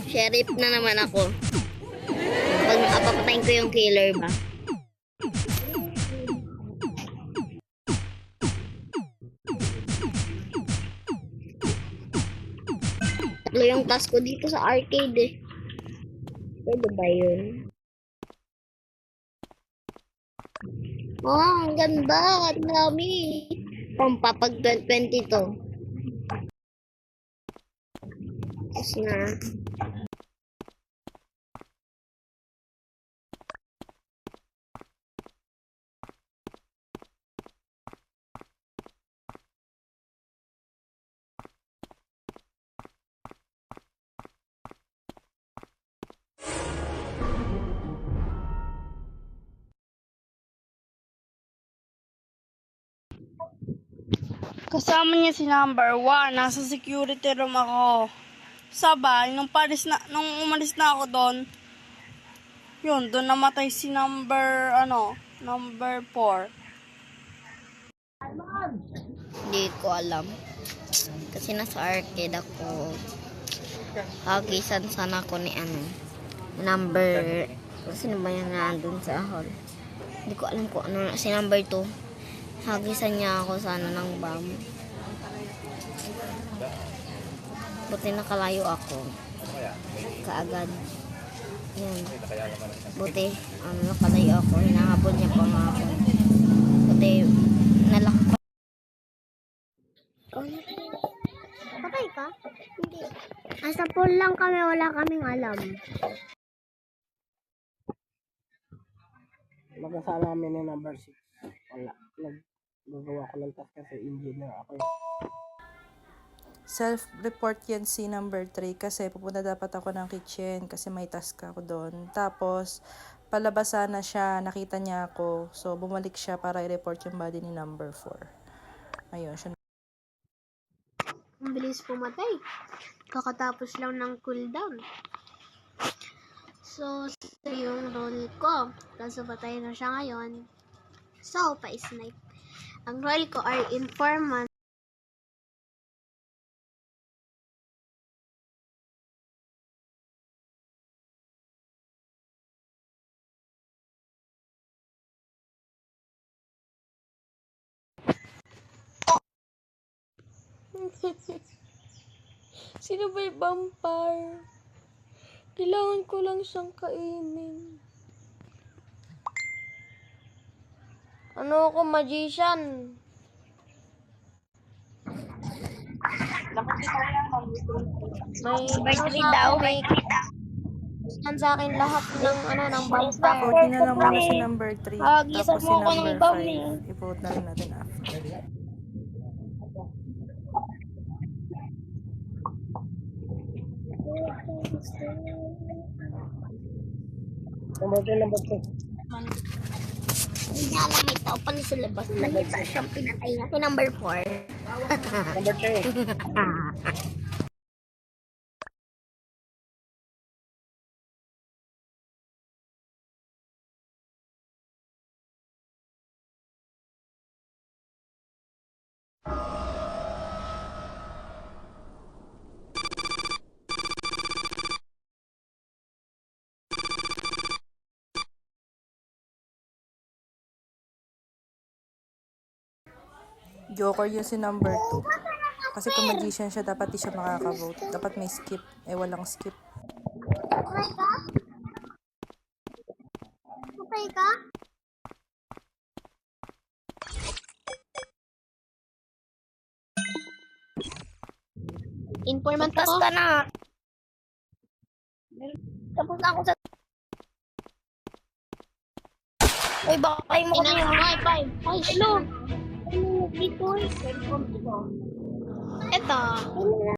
Sheriff na naman ako. Pag papatayin ko yung killer ba? Tatlo yung task ko dito sa arcade eh. Pwede ba yun? Oh, ang ganda. Ang dami. Pampapag 2020 to. Tapos na. Kasama niya si number 1. Nasa security room ako. Sabay, nung umalis na ako doon, yun, doon namatay si number 4. Hindi ko alam. Kasi nasa arcade ako. Hagisan sana ako ni number, sino ba yung nandun sa hall? Hindi ko alam kung ano, si number 2. Hagisan niya ako sana ng bomb. Buti nakalayo ako. Kaagad. Yan. Buti, nakalayo ako. Hinahabol niya pa nga ako. Buti, nalakpan. Patay ka? Hindi. Nasa pool lang kami, wala kaming alam. Magkasama kami ni number 6. Wala. Nagagawa ko ng task kasi engineer ako. Self-report yan si number 3 kasi pupunta dapat ako ng kitchen kasi may task ako doon. Tapos, palabasa na siya, nakita niya ako. So, bumalik siya para i-report yung body ni number 4. Ayun, siya. Ang bilis pumatay. Kakatapos lang ng cooldown. So, yung role ko. Kaso patay na siya ngayon. So, pa-snipe. Ang role ko ay informant. Sino ba yung vampire? Kailangan ko lang siyang kainin. Ano ako, magician? Birthday daw. Yan sa akin lahat ng ng vampire. Vote na lang muna si number 3. Hagisan Tapos si mo ako ng number bomb 5. I-vote na rin natin after. Number 2, number 2. Hindi alam, may tao pa sa labas. Nakita siyang pinatay na. Si number 4. Number 3. Joker yun si number 2. Kasi kung magician siya, dapat di siya makaka-vote. Dapat may skip. Eh, walang skip. Okay ka? Okay ka? Informant Tapos ako. ka na. Tapos na ako sa... Uy, bakay mo kami. Ay, hello. Dito. Ito.